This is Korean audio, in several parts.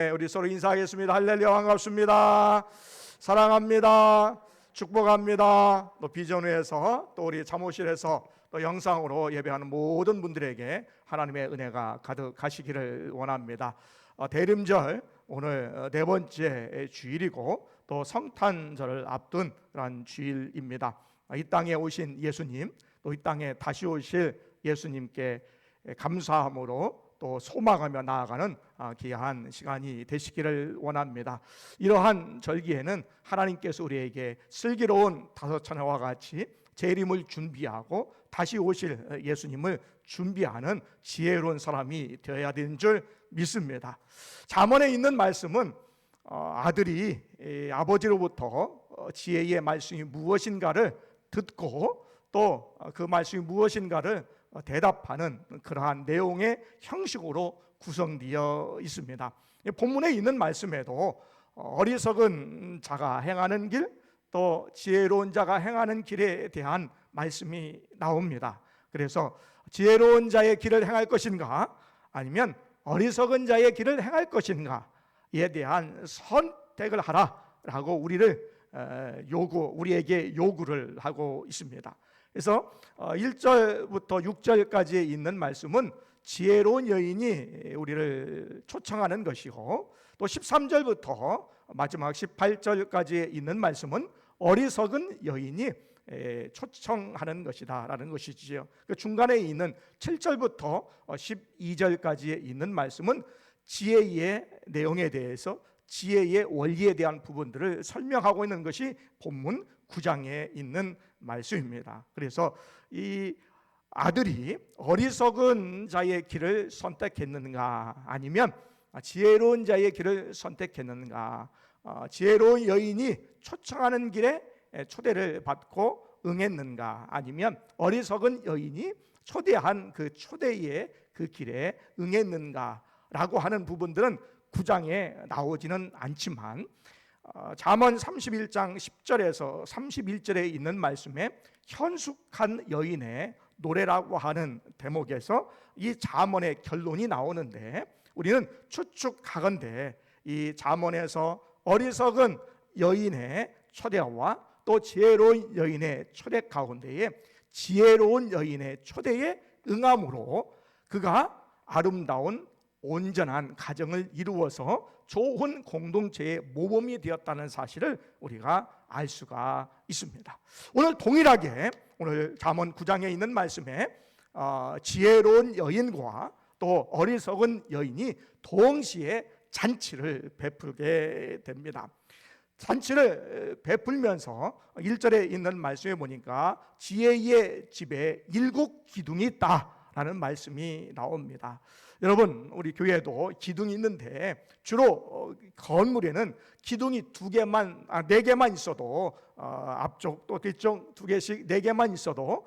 우리 서로 인사하겠습니다. 할렐루야, 반갑습니다. 사랑합니다. 축복합니다. 또 비전회에서 또 우리 사무실에서 또 영상으로 예배하는 모든 분들에게 하나님의 은혜가 가득하시기를 원합니다. 대림절 오늘 네 번째 주일이고 또 성탄절을 앞둔 그런 주일입니다. 이 땅에 오신 예수님, 또 이 땅에 다시 오실 예수님께 감사함으로 또 소망하며 나아가는 귀한 시간이 되시기를 원합니다. 이러한 절기에는 하나님께서 우리에게 슬기로운 다섯 처녀와 같이 재림을 준비하고 다시 오실 예수님을 준비하는 지혜로운 사람이 되어야 되는 줄 믿습니다. 잠언에 있는 말씀은 아들이 아버지로부터 지혜의 말씀이 무엇인가를 듣고 또 그 말씀이 무엇인가를 대답하는 그러한 내용의 형식으로 구성되어 있습니다. 본문에 있는 말씀에도 어리석은 자가 행하는 길, 또 지혜로운 자가 행하는 길에 대한 말씀이 나옵니다. 그래서 지혜로운 자의 길을 행할 것인가, 아니면 어리석은 자의 길을 행할 것인가에 대한 선택을 하라라고 우리에게 요구를 하고 있습니다. 그래서 1절부터 6절까지에 있는 말씀은 지혜로운 여인이 우리를 초청하는 것이고, 또 13절부터 마지막 18절까지에 있는 말씀은 어리석은 여인이 초청하는 것이다 라는 것이지요. 그 중간에 있는 7절부터 12절까지에 있는 말씀은 지혜의 내용에 대해서, 지혜의 원리에 대한 부분들을 설명하고 있는 것이 본문 9장에 있는 말씀입니다. 그래서 이 아들이 어리석은 자의 길을 선택했는가, 아니면 지혜로운 자의 길을 선택했는가, 지혜로운 여인이 초청하는 길에 초대를 받고 응했는가, 아니면 어리석은 여인이 초대한 그 초대의 그 길에 응했는가 라고 하는 부분들은 9장에 나오지는 않지만 잠언 31장 10절에서 31절에 있는 말씀에 현숙한 여인의 노래라고 하는 대목에서 이 잠언의 결론이 나오는데, 우리는 추측하건대 이 잠언에서 어리석은 여인의 초대와 또 지혜로운 여인의 초대 가운데에 지혜로운 여인의 초대에 응함으로 그가 아름다운 온전한 가정을 이루어서 좋은 공동체의 모범이 되었다는 사실을 우리가 알 수가 있습니다. 오늘 동일하게 오늘 잠언 9장에 있는 말씀에 지혜로운 여인과 또 어리석은 여인이 동시에 잔치를 베풀게 됩니다. 잔치를 베풀면서 1절에 있는 말씀에 보니까 지혜의 집에 7 기둥이 있다라는 말씀이 나옵니다. 여러분, 우리 교회도 기둥이 있는데 주로 건물에는 기둥이 4개만 있어도 앞쪽 또 뒤쪽 2개씩 4개만 있어도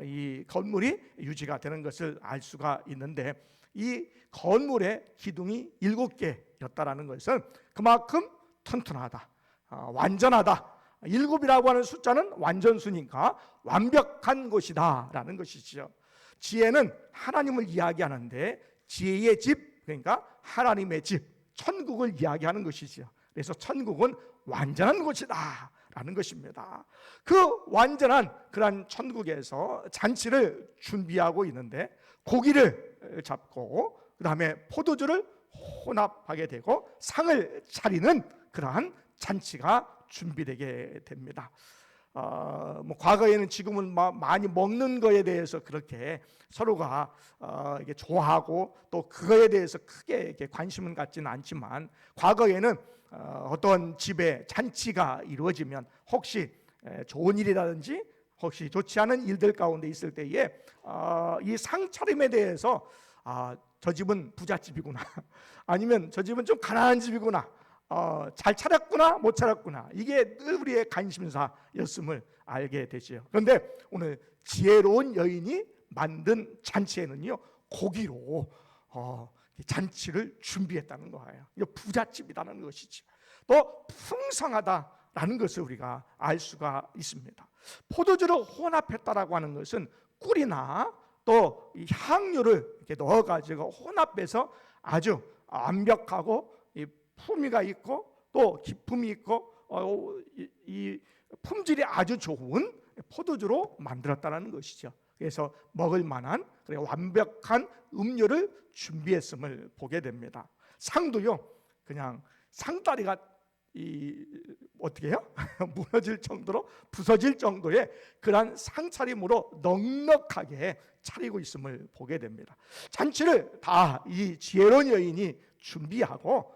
이 건물이 유지가 되는 것을 알 수가 있는데, 이 건물의 기둥이 7개였다라는 것은 그만큼 튼튼하다, 완전하다. 7이라고 하는 숫자는 완전수니까 완벽한 곳이다 라는 것이죠. 지혜는 하나님을 이야기하는데 지혜의 집, 그러니까 하나님의 집, 천국을 이야기하는 것이죠. 그래서 천국은 완전한 곳이다 라는 것입니다. 그 완전한 그런 천국에서 잔치를 준비하고 있는데, 고기를 잡고 그 다음에 포도주를 혼합하게 되고 상을 차리는 그러한 잔치가 준비되게 됩니다. 과거에는 지금은 많이 먹는 거에 대해서 그렇게 서로가 이게 좋아하고 또 그거에 대해서 크게 이렇게 관심은 갖지는 않지만, 과거에는 어떤 집에 잔치가 이루어지면 혹시 좋은 일이라든지 혹시 좋지 않은 일들 가운데 있을 때에 이 상차림에 대해서 저 집은 부잣집이구나 아니면 저 집은 좀 가난한 집이구나, 잘 차렸구나 못 차렸구나, 이게 늘 우리의 관심사였음을 알게 되지요. 그런데 오늘 지혜로운 여인이 만든 잔치에는요, 고기로 잔치를 준비했다는 거예요. 이거 부잣집이라는 것이지. 또 풍성하다라는 것을 우리가 알 수가 있습니다. 포도주를 혼합했다라고 하는 것은 꿀이나 또 이 향료를 이렇게 넣어가지고 혼합해서 아주 완벽하고 이 품위가 있고 또 기품이 있고 이 품질이 아주 좋은 포도주로 만들었다는 것이죠. 그래서 먹을 만한 완벽한 음료를 준비했음을 보게 됩니다. 상도요, 그냥 상다리가 어떻게 해요? 무너질 정도로 부서질 정도의 그러한 상차림으로 넉넉하게 차리고 있음을 보게 됩니다. 잔치를 다 이 지혜로운 여인이 준비하고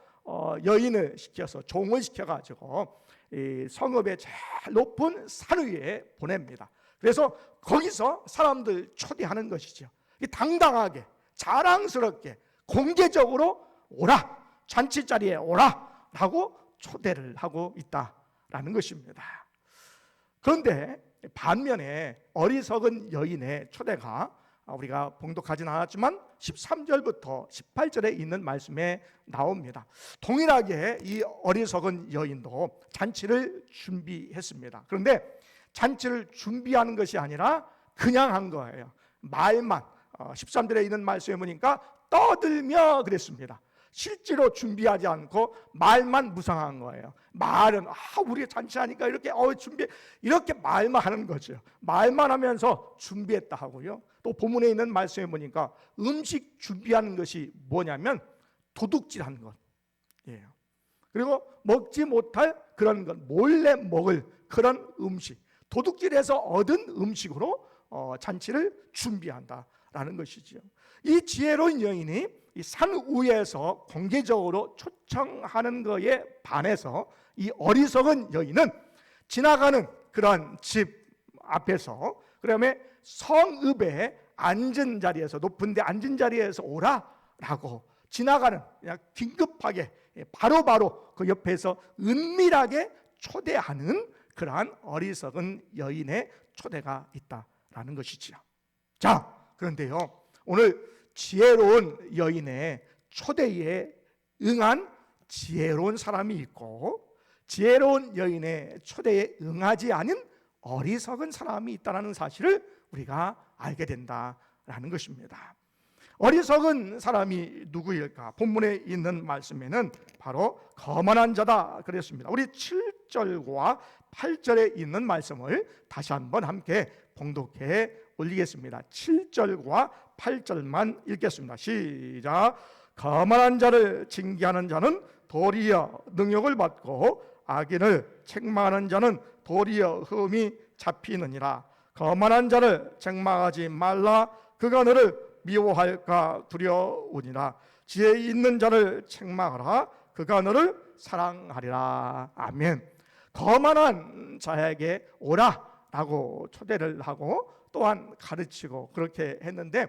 여인을 시켜서 종을 시켜가지고 이 성읍의 제일 높은 산 위에 보냅니다. 그래서 거기서 사람들 초대하는 것이죠. 당당하게 자랑스럽게 공개적으로 오라, 잔치 자리에 오라 라고 초대를 하고 있다라는 것입니다. 그런데 반면에 어리석은 여인의 초대가 우리가 봉독하진 않았지만 13절부터 18절에 있는 말씀에 나옵니다. 동일하게 이 어리석은 여인도 잔치를 준비했습니다. 그런데 잔치를 준비하는 것이 아니라 그냥 한 거예요. 말만 13절에 있는 말씀에 보니까 떠들며 그랬습니다. 실제로 준비하지 않고 말만 무성한 거예요. 말은 우리 잔치하니까 이렇게 준비, 이렇게 말만 하는 거죠. 말만 하면서 준비했다 하고요. 또 본문에 있는 말씀에 보니까 음식 준비하는 것이 뭐냐면 도둑질하는 것이에요. 그리고 먹지 못할 그런 것, 몰래 먹을 그런 음식, 도둑질해서 얻은 음식으로 잔치를 준비한다라는 것이죠. 이 지혜로운 여인이 이 산 위에서 공개적으로 초청하는 것에 반해서 이 어리석은 여인은 지나가는 그런 집 앞에서, 그다음에 성읍에 앉은 자리에서, 높은 데 앉은 자리에서 오라라고 지나가는, 그냥 긴급하게 바로바로 그 옆에서 은밀하게 초대하는 그러한 어리석은 여인의 초대가 있다라는 것이지요. 자, 그런데요, 오늘 지혜로운 여인의 초대에 응한 지혜로운 사람이 있고, 지혜로운 여인의 초대에 응하지 않은 어리석은 사람이 있다는 사실을 우리가 알게 된다라는 것입니다. 어리석은 사람이 누구일까? 본문에 있는 말씀에는 바로 거만한 자다 그랬습니다. 우리 7절과 8절에 있는 말씀을 다시 한번 함께 봉독해 올리겠습니다. 7절과 8절만 읽겠습니다. 시작. 거만한 자를 징계하는 자는 도리어 능욕을 받고 악인을 책망하는 자는 도리어 흠이 잡히느니라. 거만한 자를 책망하지 말라. 그가 너를 미워할까 두려우니라. 지혜 있는 자를 책망하라. 그가 너를 사랑하리라. 아멘. 거만한 자에게 오라라고 초대를 하고 또한 가르치고 그렇게 했는데,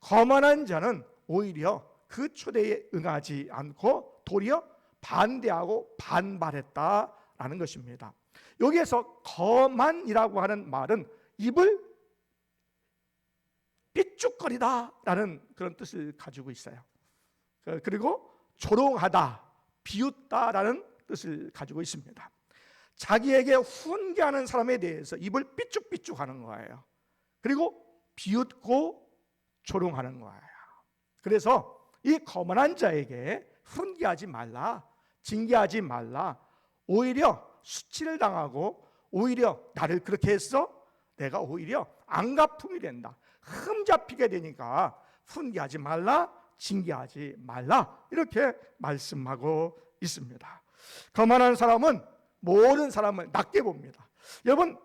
거만한 자는 오히려 그 초대에 응하지 않고 도리어 반대하고 반발했다라는 것입니다. 여기에서 거만이라고 하는 말은 입을 삐죽거리다라는 그런 뜻을 가지고 있어요. 그리고 조롱하다, 비웃다라는 뜻을 가지고 있습니다. 자기에게 훈계하는 사람에 대해서 입을 삐죽삐죽하는 거예요. 그리고 비웃고 조롱하는 거예요. 그래서 이 거만한 자에게 훈계하지 말라, 징계하지 말라. 오히려 수치를 당하고, 오히려 나를 그렇게 했어? 내가 오히려 안갚음이 된다, 흠 잡히게 되니까 훈계하지 말라, 징계하지 말라, 이렇게 말씀하고 있습니다. 거만한 사람은 모든 사람을 낮게 봅니다. 여러분,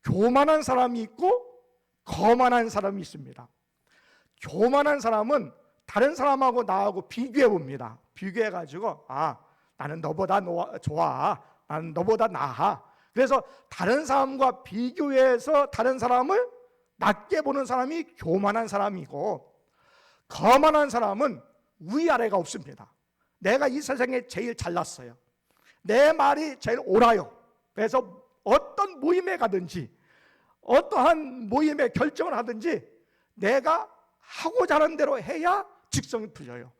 교만한 사람이 있고 거만한 사람이 있습니다. 교만한 사람은 다른 사람하고 나하고 비교해 봅니다. 비교해 가지고 나는 너보다 좋아, 나는 너보다 나아. 그래서 다른 사람과 비교해서 다른 사람을 낮게 보는 사람이 교만한 사람이고, 거만한 사람은 위아래가 없습니다. 내가 이 세상에 제일 잘났어요, 내 말이 제일 옳아요. 그래서 어떤 모임에 가든지 어떠한 모임에 결정을 하든지 내가 하고자 하는 대로 해야 직성이 풀려요.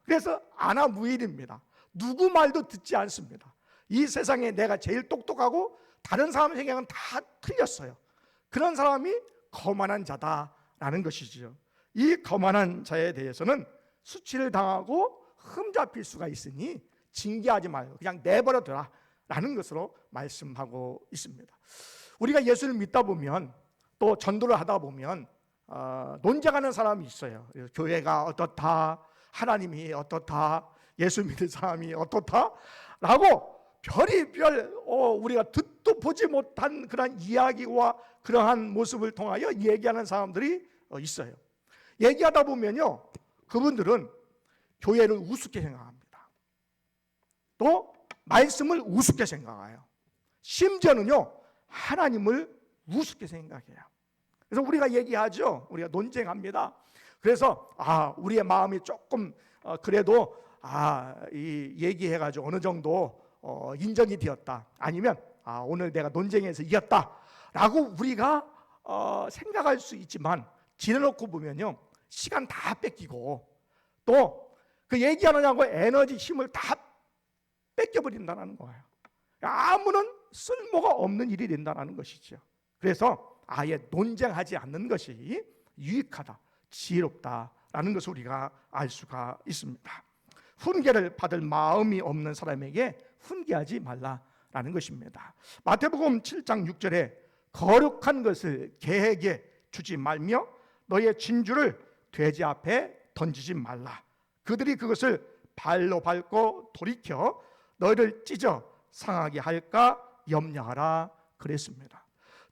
그래서 안하무인입니다. 누구 말도 듣지 않습니다. 이 세상에 내가 제일 똑똑하고 다른 사람 생각은 다 틀렸어요. 그런 사람이 거만한 자다라는 것이죠. 이 거만한 자에 대해서는 수치를 당하고 흠잡힐 수가 있으니 징계하지 말고 그냥 내버려둬라 라는 것으로 말씀하고 있습니다. 우리가 예수를 믿다 보면 또 전도를 하다 보면 논쟁하는 사람이 있어요. 교회가 어떻다, 하나님이 어떻다, 예수 믿는 사람이 어떻다 라고 별의별 우리가 듣도 보지 못한 그런 이야기와 그러한 모습을 통하여 얘기하는 사람들이 있어요. 얘기하다 보면요, 그분들은 교회를 우습게 생각합니다. 또 말씀을 우습게 생각해요. 심지어는요, 하나님을 우습게 생각해요. 그래서 우리가 얘기하죠. 우리가 논쟁합니다. 그래서 우리의 마음이 조금 그래도 이 얘기해가지고 어느 정도 인정이 되었다. 아니면 오늘 내가 논쟁에서 이겼다 라고 우리가 생각할 수 있지만 지내놓고 보면요, 시간 다 뺏기고 또 그 얘기하느냐고 에너지 힘을 다 뺏겨버린다는 거예요. 아무런 쓸모가 없는 일이 된다는 것이죠. 그래서 아예 논쟁하지 않는 것이 유익하다, 지혜롭다라는 것을 우리가 알 수가 있습니다. 훈계를 받을 마음이 없는 사람에게 훈계하지 말라라는 것입니다. 마태복음 7장 6절에 거룩한 것을 개에게 주지 말며 너의 진주를 돼지 앞에 던지지 말라. 그들이 그것을 발로 밟고 돌이켜 너희를 찢어 상하게 할까 염려하라 그랬습니다.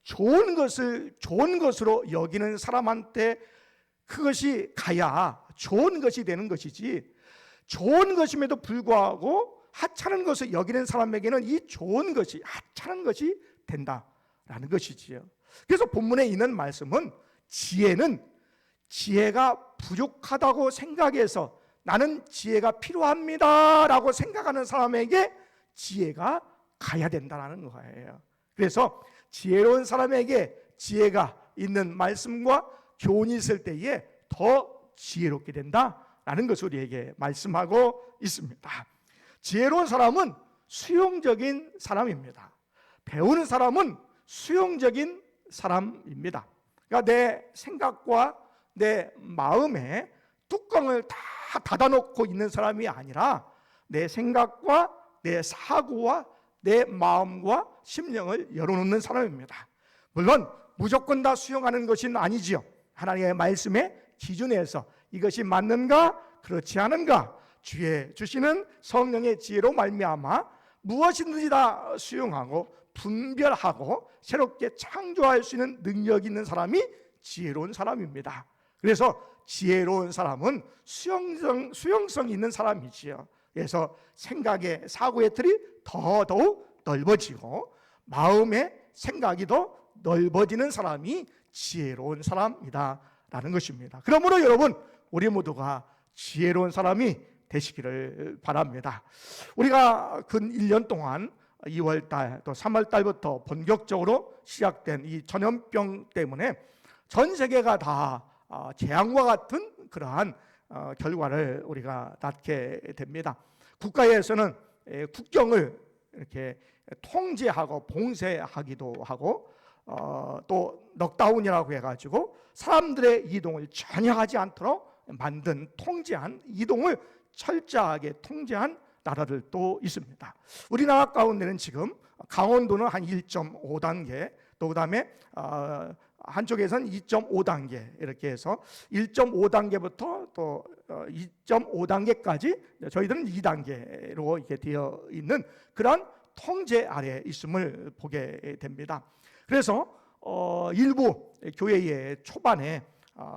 좋은 것을 좋은 것으로 여기는 사람한테 그것이 가야 좋은 것이 되는 것이지, 좋은 것임에도 불구하고 하찮은 것을 여기는 사람에게는 이 좋은 것이 하찮은 것이 된다라는 것이지요. 그래서 본문에 있는 말씀은 지혜가 부족하다고 생각해서 나는 지혜가 필요합니다 라고 생각하는 사람에게 지혜가 가야 된다는 거예요. 그래서 지혜로운 사람에게 지혜가 있는 말씀과 교훈이 있을 때에 더 지혜롭게 된다라는 것을 우리에게 말씀하고 있습니다. 지혜로운 사람은 수용적인 사람입니다. 배우는 사람은 수용적인 사람입니다. 그러니까 내 생각과 내 마음에 뚜껑을 다 닫아놓고 있는 사람이 아니라 내 생각과 내 사고와 내 마음과 심령을 열어놓는 사람입니다. 물론 무조건 다 수용하는 것은 아니지요. 하나님의 말씀의 기준에서 이것이 맞는가 그렇지 않은가 주의 주시는 성령의 지혜로 말미암아 무엇이든지 다 수용하고 분별하고 새롭게 창조할 수 있는 능력이 있는 사람이 지혜로운 사람입니다. 그래서 지혜로운 사람은 수용성 있는 사람이지요. 그래서 생각의 사고의 틀이 더더욱 넓어지고 마음의 생각이 더 넓어지는 사람이 지혜로운 사람이다 라는 것입니다. 그러므로 여러분, 우리 모두가 지혜로운 사람이 되시기를 바랍니다. 우리가 근 1년 동안 2월달 또 3월달부터 본격적으로 시작된 이 전염병 때문에 전 세계가 다 재앙과 같은 그러한 결과를 우리가 낳게 됩니다. 국가에서는 국경을 이렇게 통제하고 봉쇄하기도 하고 또 넉다운이라고 해가지고 사람들의 이동을 전혀 하지 않도록 만든 통제한 이동을 철저하게 통제한 나라들도 있습니다. 우리나라 가운데는 지금 강원도는 한 1.5단계, 또 그다음에 한쪽에서는 2.5단계 이렇게 해서 1.5단계부터 또 2.5단계까지 저희들은 2단계로 이렇게 되어 있는 그런 통제 아래에 있음을 보게 됩니다. 그래서 일부 교회의 초반에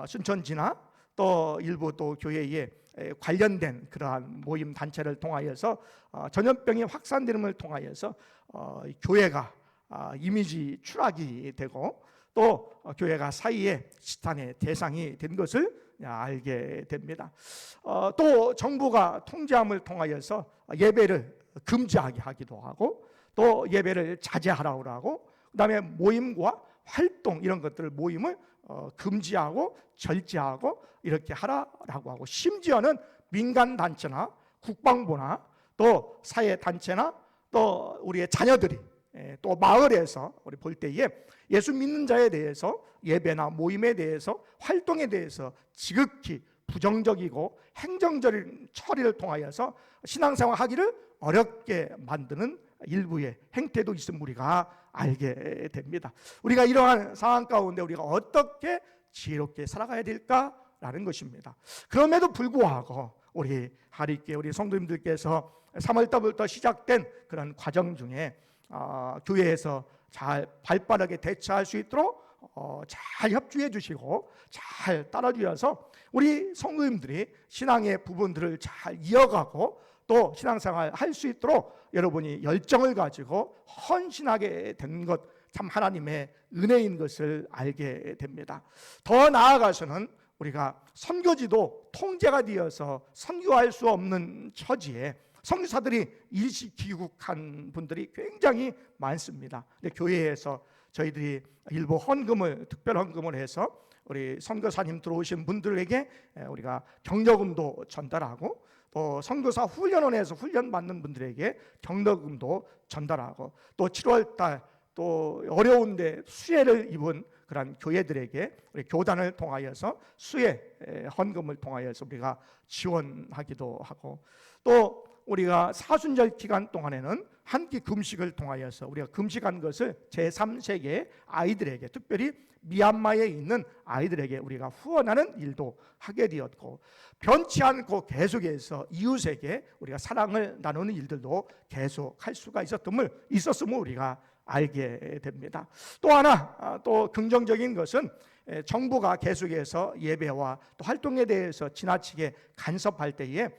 순천지나 또 일부 또 교회에 관련된 그러한 모임 단체를 통하여서 전염병이 확산되는 걸 통하여서 교회가 이미지 추락이 되고 또 교회가 사이에 시탄의 대상이 된 것을 알게 됩니다. 또 정부가 통제함을 통하여서 예배를 금지하게 하기도 하고 또 예배를 자제하라고 하고 그다음에 모임과 활동 이런 것들 모임을 금지하고 절제하고 이렇게 하라라고 하고 심지어는 민간 단체나 국방부나 또 사회 단체나 또 우리의 자녀들이 또 마을에서 우리 볼 때에 예수 믿는 자에 대해서 예배나 모임에 대해서 활동에 대해서 지극히 부정적이고 행정적인 처리를 통하여서 신앙생활 하기를 어렵게 만드는 일부의 행태도 있음 우리가 알게 됩니다. 우리가 이러한 상황 가운데 우리가 어떻게 지혜롭게 살아가야 될까라는 것입니다. 그럼에도 불구하고 우리 하리께 우리 성도님들께서 3월 달부터 시작된 그런 과정 중에 교회에서 잘 발빠르게 대처할 수 있도록 잘 협조해 주시고 잘 따라주셔서 우리 성도님들이 신앙의 부분들을 잘 이어가고 또 신앙생활 할 수 있도록 여러분이 열정을 가지고 헌신하게 된 것 참 하나님의 은혜인 것을 알게 됩니다. 더 나아가서는 우리가 선교지도 통제가 되어서 선교할 수 없는 처지에 선교사들이 일시 귀국한 분들이 굉장히 많습니다. 근데 교회에서 저희들이 일부 헌금을 특별 헌금을 해서 우리 선교사님 들어오신 분들에게 우리가 격려금도 전달하고 또 선교사 훈련원에서 훈련 받는 분들에게 격려금도 전달하고 또 7월 달 또 어려운데 수혜를 입은 그런 교회들에게 우리 교단을 통하여서 수혜 헌금을 통하여서 우리가 지원하기도 하고 또 우리가 사순절 기간 동안에는 한 끼 금식을 통하여서 우리가 금식한 것을 제3세계 아이들에게 특별히 미얀마에 있는 아이들에게 우리가 후원하는 일도 하게 되었고 변치 않고 계속해서 이웃에게 우리가 사랑을 나누는 일들도 계속 할 수가 있었음을 우리가 알게 됩니다. 또 하나 또 긍정적인 것은 정부가 계속해서 예배와 또 활동에 대해서 지나치게 간섭할 때에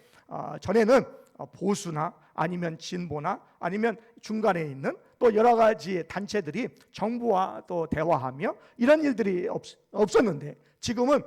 전에는 보수나 아니면 진보나 아니면 중간에 있는 또 여러 가지 단체들이 정부와 또 대화하며 이런 일들이 없었는데 지금은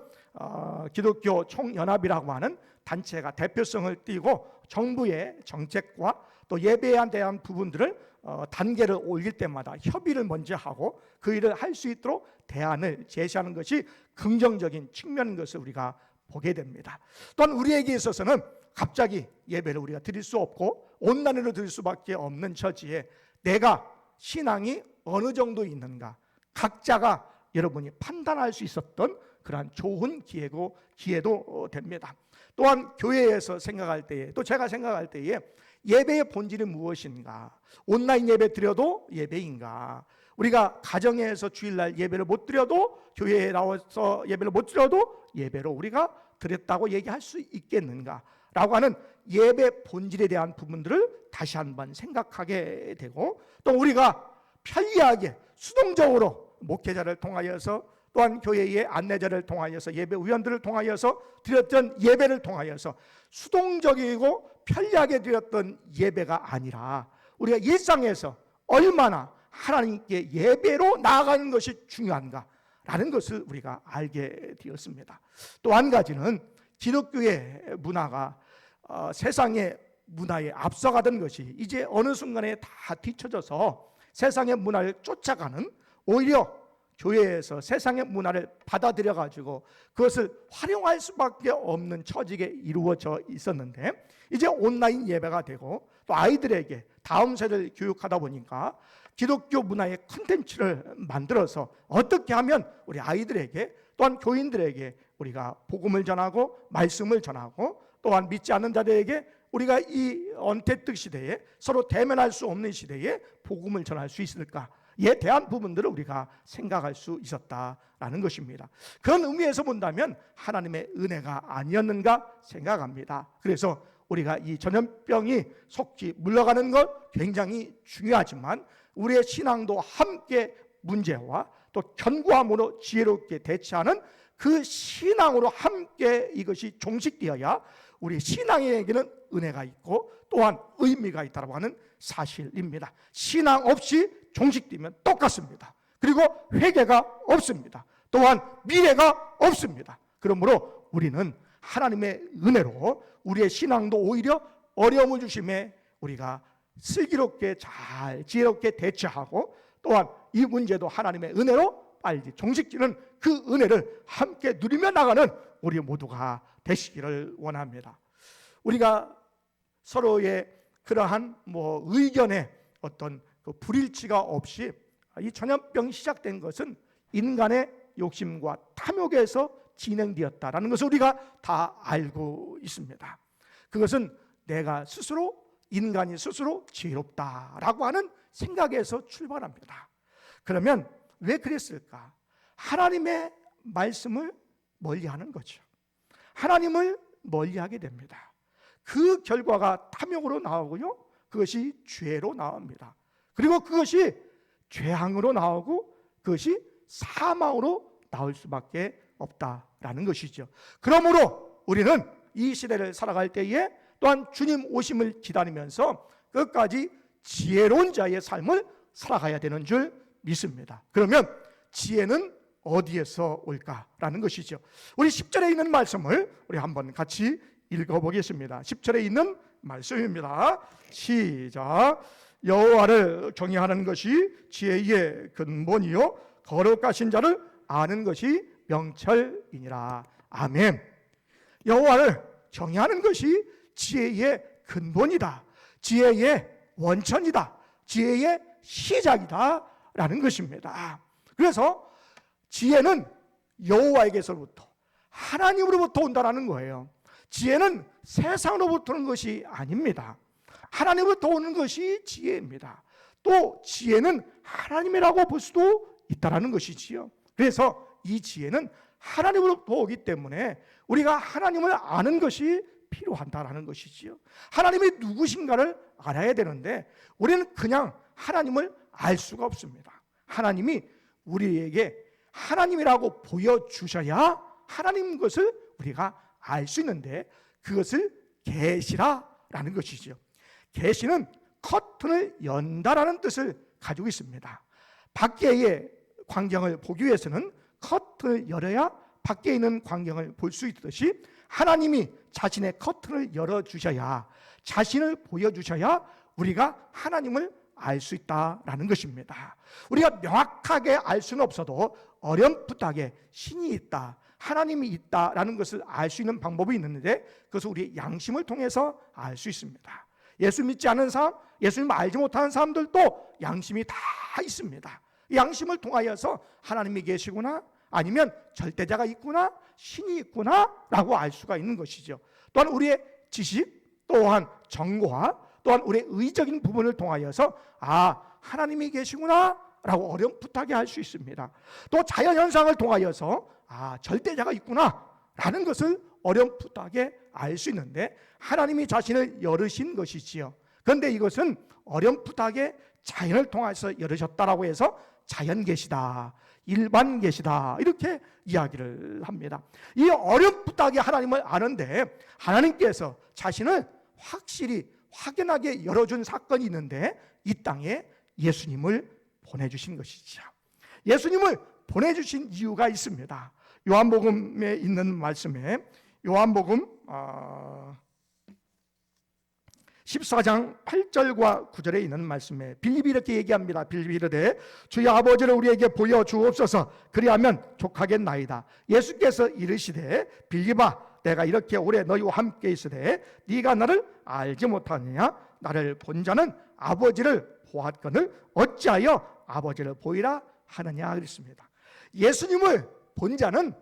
기독교 총연합이라고 하는 단체가 대표성을 띠고 정부의 정책과 또 예배에 대한 부분들을 단계를 올릴 때마다 협의를 먼저 하고 그 일을 할 수 있도록 대안을 제시하는 것이 긍정적인 측면인 것을 우리가 보게 됩니다. 또한 우리에게 있어서는 갑자기 예배를 우리가 드릴 수 없고 온라인으로 드릴 수밖에 없는 처지에 내가 신앙이 어느 정도 있는가 각자가 여러분이 판단할 수 있었던 그러한 좋은 기회도 됩니다. 또한 교회에서 생각할 때에 또 제가 생각할 때에 예배의 본질이 무엇인가? 온라인 예배 드려도 예배인가? 우리가 가정에서 주일날 예배를 못 드려도 교회에 나와서 예배를 못 드려도 예배로 우리가 드렸다고 얘기할 수 있겠는가? 라고 하는 예배 본질에 대한 부분들을 다시 한번 생각하게 되고 또 우리가 편리하게 수동적으로 목회자를 통하여서 또한 교회의 안내자를 통하여서 예배위원들을 통하여서 드렸던 예배를 통하여서 수동적이고 편리하게 드렸던 예배가 아니라 우리가 일상에서 얼마나 하나님께 예배로 나아가는 것이 중요한가라는 것을 우리가 알게 되었습니다. 또 한 가지는 기독교의 문화가 세상의 문화에 앞서가던 것이 이제 어느 순간에 다 뒤처져서 세상의 문화를 쫓아가는 오히려 교회에서 세상의 문화를 받아들여 가지고 그것을 활용할 수밖에 없는 처지가 이루어져 있었는데 이제 온라인 예배가 되고 또 아이들에게 다음 세대를 교육하다 보니까 기독교 문화의 콘텐츠를 만들어서 어떻게 하면 우리 아이들에게 또한 교인들에게 우리가 복음을 전하고 말씀을 전하고 또한 믿지 않는 자들에게 우리가 이 언태특 시대에 서로 대면할 수 없는 시대에 복음을 전할 수 있을까에 대한 부분들을 우리가 생각할 수 있었다라는 것입니다. 그런 의미에서 본다면 하나님의 은혜가 아니었는가 생각합니다. 그래서 우리가 이 전염병이 속히 물러가는 것 굉장히 중요하지만 우리의 신앙도 함께 문제와 또 견고함으로 지혜롭게 대처하는 그 신앙으로 함께 이것이 종식되어야 우리 신앙에게는 은혜가 있고 또한 의미가 있다고 하는 사실입니다. 신앙 없이 종식되면 똑같습니다. 그리고 회개가 없습니다. 또한 미래가 없습니다. 그러므로 우리는 하나님의 은혜로 우리의 신앙도 오히려 어려움을 주심에 우리가 슬기롭게 잘 지혜롭게 대처하고 또한 이 문제도 하나님의 은혜로 빨리 종식되는 그 은혜를 함께 누리며 나가는 우리 모두가 되시기를 원합니다. 우리가 서로의 그러한 의견의 어떤 그 불일치가 없이 이 전염병이 시작된 것은 인간의 욕심과 탐욕에서 진행되었다라는 것을 우리가 다 알고 있습니다. 그것은 내가 스스로, 인간이 스스로 지혜롭다라고 하는 생각에서 출발합니다. 그러면 왜 그랬을까? 하나님의 말씀을 멀리하는 거죠. 하나님을 멀리하게 됩니다. 그 결과가 탐욕으로 나오고요, 그것이 죄로 나옵니다. 그리고 그것이 죄악으로 나오고 그것이 사망으로 나올 수밖에 없다라는 것이죠. 그러므로 우리는 이 시대를 살아갈 때에 또한 주님 오심을 기다리면서 끝까지 지혜로운 자의 삶을 살아가야 되는 줄 믿습니다. 그러면 지혜는 어디에서 올까라는 것이죠. 우리 10절에 있는 말씀을 우리 한번 같이 읽어보겠습니다. 10절에 있는 말씀입니다. 시작. 여호와를 경외하는 것이 지혜의 근본이요 거룩하신 자를 아는 것이 명철이니라. 아멘. 여호와를 경외하는 것이 지혜의 근본이다, 지혜의 원천이다, 지혜의 시작이다 라는 것입니다. 그래서 지혜는 여호와에게서부터, 하나님으로부터 온다라는 거예요. 지혜는 세상으로부터 오는 것이 아닙니다. 하나님으로부터 오는 것이 지혜입니다. 또 지혜는 하나님이라고 볼 수도 있다라는 것이지요. 그래서 이 지혜는 하나님으로부터 오기 때문에 우리가 하나님을 아는 것이 필요하다라는 것이지요. 하나님이 누구신가를 알아야 되는데 우리는 그냥 하나님을 알 수가 없습니다. 하나님이 우리에게 하나님이라고 보여주셔야 하나님 것을 우리가 알 수 있는데 그것을 계시라라는 것이죠. 계시는 커튼을 연다라는 뜻을 가지고 있습니다. 밖에의 광경을 보기 위해서는 커튼을 열어야 밖에 있는 광경을 볼 수 있듯이 하나님이 자신의 커튼을 열어주셔야, 자신을 보여주셔야 우리가 하나님을 알 수 있다라는 것입니다. 우리가 명확하게 알 수는 없어도 어렴풋하게 신이 있다, 하나님이 있다라는 것을 알 수 있는 방법이 있는데 그것을 우리의 양심을 통해서 알 수 있습니다. 예수 믿지 않은 사람, 예수님을 알지 못하는 사람들도 양심이 다 있습니다. 이 양심을 통하여서 하나님이 계시구나, 아니면 절대자가 있구나, 신이 있구나 라고 알 수가 있는 것이죠. 또한 우리의 지식, 또한 정보와 또한 우리의 의적인 부분을 통하여서 하나님이 계시구나 라고 어렴풋하게 알 수 있습니다. 또 자연현상을 통하여서 절대자가 있구나 라는 것을 어렴풋하게 알 수 있는데 하나님이 자신을 열으신 것이지요. 그런데 이것은 어렴풋하게 자연을 통해서 열으셨다라고 해서 자연계시다, 일반계시다 이렇게 이야기를 합니다. 이 어렴풋하게 하나님을 아는데 하나님께서 자신을 확실히 확연하게 열어준 사건이 있는데 이 땅에 예수님을 보내주신 것이죠. 예수님을 보내주신 이유가 있습니다. 요한복음에 있는 말씀에 요한복음 14장 8절과 9절에 있는 말씀에 빌립이 이렇게 얘기합니다. 빌립이 이르되 주의 아버지를 우리에게 보여주옵소서 그리하면 족하겠나이다. 예수께서 이르시되 빌립아 내가 이렇게 오래 너희와 함께 있으되 네가 나를 알지 못하느냐? 나를 본 자는 아버지를 보았거늘 어찌하여 아버지를 보이라 하느냐 그랬습니다. 예수님을 본 자는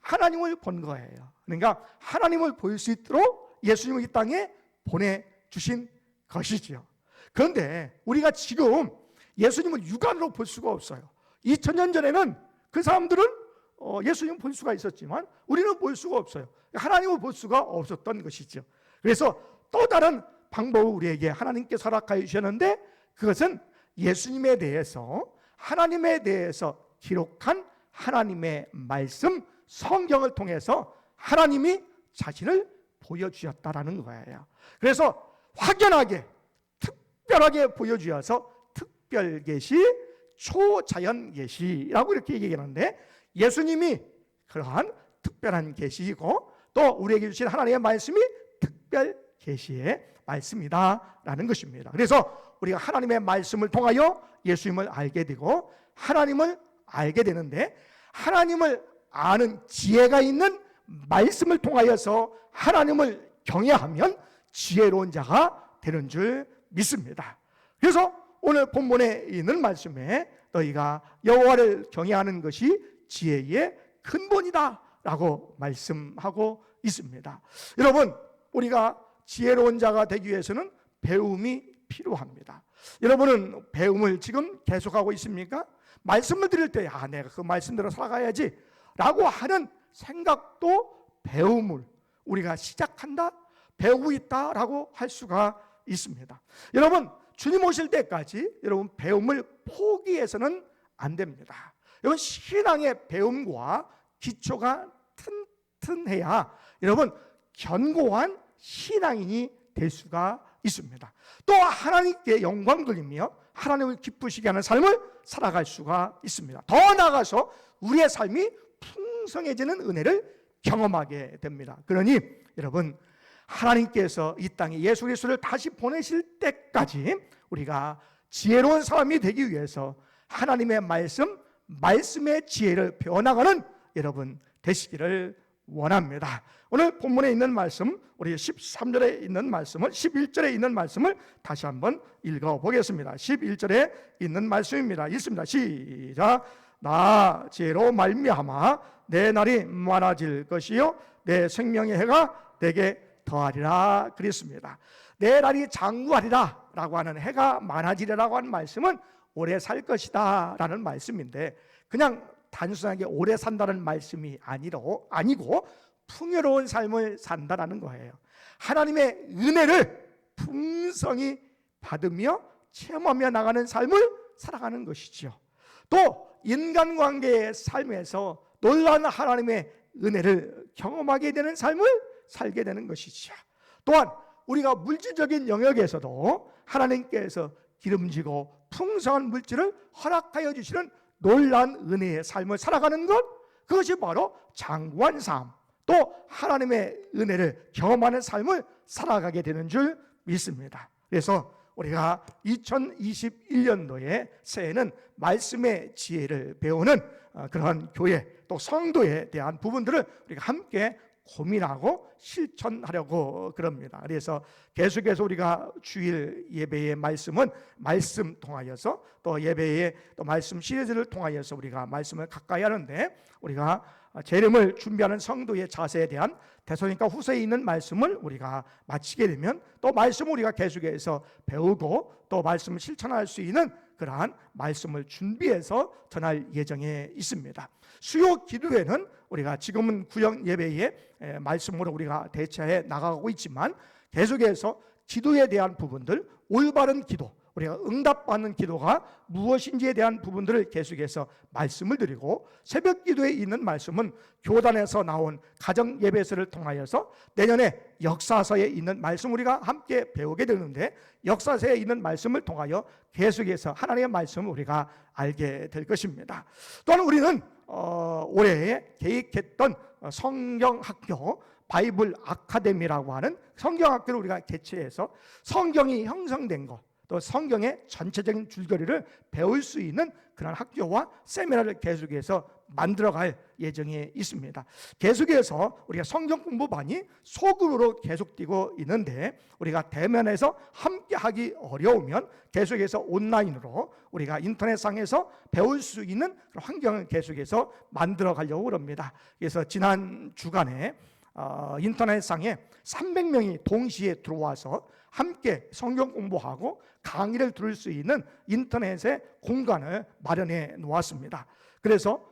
하나님을 본 거예요. 그러니까 하나님을 볼 수 있도록 예수님을 이 땅에 보내주신 것이지요. 그런데 우리가 지금 예수님을 육안으로 볼 수가 없어요. 2000년 전에는 그 사람들은 예수님을 볼 수가 있었지만 우리는 볼 수가 없어요. 하나님을 볼 수가 없었던 것이죠. 그래서 또 다른 방법을 우리에게 하나님께서 허락하여 주셨는데 그것은 예수님에 대해서, 하나님에 대해서 기록한 하나님의 말씀, 성경을 통해서 하나님이 자신을 보여주셨다라는 거예요. 그래서 확연하게, 특별하게 보여주셔서 특별계시, 초자연계시라고 이렇게 얘기하는데 예수님이 그러한 특별한 계시이고 또 우리에게 주신 하나님의 말씀이 특별계시의 말씀이다라는 것입니다. 그래서 우리가 하나님의 말씀을 통하여 예수님을 알게 되고 하나님을 알게 되는데 하나님을 아는 지혜가 있는 말씀을 통하여서 하나님을 경외하면 지혜로운 자가 되는 줄 믿습니다. 그래서 오늘 본문에 있는 말씀에 너희가 여호와를 경외하는 것이 지혜의 근본이다 라고 말씀하고 있습니다. 여러분, 우리가 지혜로운 자가 되기 위해서는 배움이 필요합니다. 여러분은 배움을 지금 계속하고 있습니까? 말씀을 드릴 때 내가 그 말씀대로 살아가야지 라고 하는 생각도 배움을 우리가 시작한다, 배우고 있다라고 할 수가 있습니다. 여러분, 주님 오실 때까지 여러분 배움을 포기해서는 안 됩니다. 여러분, 신앙의 배움과 기초가 튼튼해야 여러분 견고한 신앙인이 될 수가 있습니다. 또 하나님께 영광 돌리며 하나님을 기쁘시게 하는 삶을 살아갈 수가 있습니다. 더 나아가서 우리의 삶이 풍성해지는 은혜를 경험하게 됩니다. 그러니 여러분, 하나님께서 이 땅에 예수 그리스도를 다시 보내실 때까지 우리가 지혜로운 사람이 되기 위해서 하나님의 말씀의 지혜를 배워나가는 여러분 되시기를 원합니다. 오늘 본문에 있는 말씀, 우리 13절에 있는 말씀을 11절에 있는 말씀을 다시 한번 읽어보겠습니다. 11절에 있는 말씀입니다. 읽습니다. 시작. 나 지혜로 말미암아 내 날이 많아질 것이요 내 생명의 해가 내게 더하리라 그랬습니다. 내 날이 장구하리라 라고 하는, 해가 많아지리라고 하는 말씀은 오래 살 것이다 라는 말씀인데, 그냥 단순하게 오래 산다는 말씀이 아니고 풍요로운 삶을 산다라는 거예요. 하나님의 은혜를 풍성히 받으며 체험하며 나가는 삶을 살아가는 것이죠. 또 인간관계의 삶에서 놀라운 하나님의 은혜를 경험하게 되는 삶을 살게 되는 것이죠. 또한 우리가 물질적인 영역에서도 하나님께서 기름지고 풍성한 물질을 허락하여 주시는 놀라운 은혜의 삶을 살아가는 것, 그것이 바로 장구한 삶, 또 하나님의 은혜를 경험하는 삶을 살아가게 되는 줄 믿습니다. 그래서 우리가 2021년도에 새해는 말씀의 지혜를 배우는 그러한 교회 또 성도에 대한 부분들을 우리가 함께 고민하고 실천하려고 그럽니다. 그래서 계속해서 우리가 주일 예배의 말씀은 말씀 통하여서, 또 예배의 또 말씀 시리즈를 통하여서 우리가 말씀을 가까이 하는데, 우리가 재림을 준비하는 성도의 자세에 대한 데살로니가 후서에 있는 말씀을 우리가 마치게 되면 또 말씀을 우리가 계속해서 배우고 또 말씀을 실천할 수 있는 그러한 말씀을 준비해서 전할 예정에 있습니다. 수요 기도회는 우리가 지금은 구역 예배의 말씀으로 우리가 대체해 나가고 있지만, 계속해서 기도에 대한 부분들, 올바른 기도, 우리가 응답받는 기도가 무엇인지에 대한 부분들을 계속해서 말씀을 드리고, 새벽 기도에 있는 말씀은 교단에서 나온 가정 예배서를 통하여서 내년에 역사서에 있는 말씀 우리가 함께 배우게 되는데, 역사서에 있는 말씀을 통하여 계속해서 하나님의 말씀을 우리가 알게 될 것입니다. 또한 우리는 올해 계획했던 성경학교 바이블 아카데미라고 하는 성경학교를 우리가 개최해서 성경이 형성된 것, 또 성경의 전체적인 줄거리를 배울 수 있는 그런 학교와 세미나를 계속해서 만들어갈 예정에 있습니다. 계속해서 우리가 성경 공부반이 소그룹으로 계속되고 있는데, 우리가 대면에서 함께하기 어려우면 계속해서 온라인으로 우리가 인터넷상에서 배울 수 있는 그런 환경을 계속해서 만들어가려고 합니다. 그래서 지난 주간에 인터넷상에 300명이 동시에 들어와서 함께 성경 공부하고 강의를 들을 수 있는 인터넷의 공간을 마련해 놓았습니다. 그래서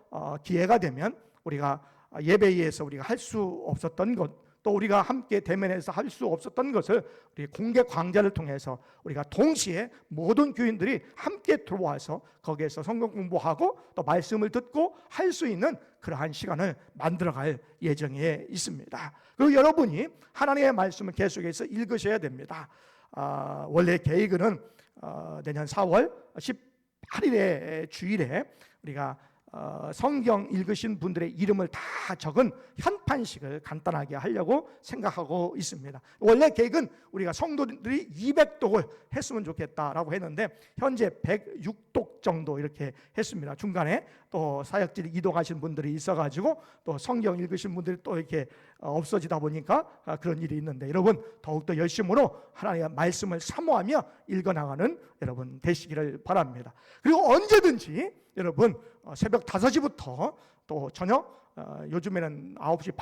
기회가 되면 우리가 예배에서 우리가 할 수 없었던 것, 또 우리가 함께 대면에서 할 수 없었던 것을 우리 공개 강좌를 통해서 우리가 동시에 모든 교인들이 함께 들어와서 거기에서 성경 공부하고 또 말씀을 듣고 할 수 있는 그러한 시간을 만들어갈 예정에 있습니다. 그리고 여러분이 하나님의 말씀을 계속해서 읽으셔야 됩니다. 원래 계획은 내년 4월 18일의 주일에 우리가 성경 읽으신 분들의 이름을 다 적은 현판식을 간단하게 하려고 생각하고 있습니다. 원래 계획은 우리가 성도들이 200독을 했으면 좋겠다라고 했는데 현재 106독 정도 이렇게 했습니다. 중간에 또 사역지를 이동하신 분들이 있어가지고 또 성경 읽으신 분들이 또 이렇게 없어지다 보니까 그런 일이 있는데, 여러분 더욱더 열심으로 하나님의 말씀을 사모하며 읽어나가는 여러분 되시기를 바랍니다. 그리고 언제든지 여러분 새벽 5시부터 또 또 저녁 요즘에는 9시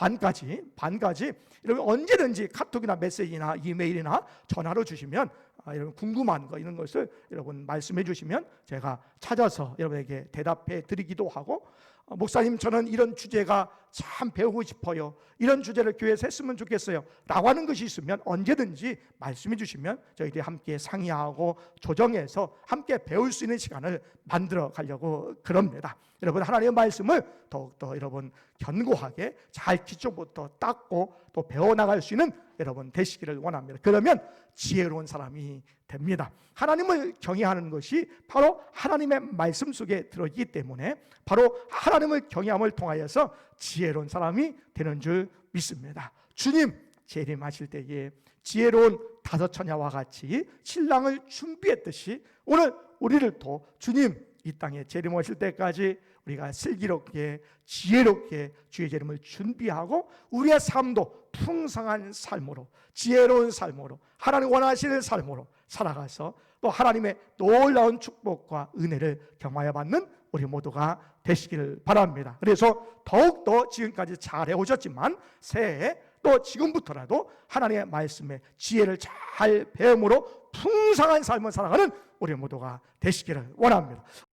반까지 이렇게 언제든지 카톡이나 메시지나 이메일이나 전화로 주시면 여러분 궁금한 거 이런 것을 여러분 말씀해 주시면 제가 찾아서 여러분에게 대답해 드리기도 하고, 목사님 저는 이런 주제가 참 배우고 싶어요, 이런 주제를 교회에서 했으면 좋겠어요 라고 하는 것이 있으면 언제든지 말씀해 주시면 저희들이 함께 상의하고 조정해서 함께 배울 수 있는 시간을 만들어 가려고 그럽니다. 여러분 하나님의 말씀을 더욱더 여러분 견고하게 잘 기초부터 닦고 또 배워나갈 수 있는 여러분 되시기를 원합니다. 그러면 지혜로운 사람이 됩니다. 하나님을 경외하는 것이 바로 하나님의 말씀 속에 들어있기 때문에 바로 하나님을 경외함을 통하여서 지혜로운 사람이 되는 줄 믿습니다. 주님 재림하실 때에 지혜로운 다섯 처녀와 같이 신랑을 준비했듯이 오늘 우리들도 주님 이 땅에 재림하실 때까지 우리가 슬기롭게 지혜롭게 주의 재림을 준비하고 우리의 삶도 풍성한 삶으로 지혜로운 삶으로 하나님 원하시는 삶으로 살아가서 또 하나님의 놀라운 축복과 은혜를 경험하여 받는 우리 모두가 되시기를 바랍니다. 그래서 더욱더 지금까지 잘 해오셨지만 새해 또 지금부터라도 하나님의 말씀에 지혜를 잘 배움으로 풍성한 삶을 살아가는 우리 모두가 되시기를 원합니다.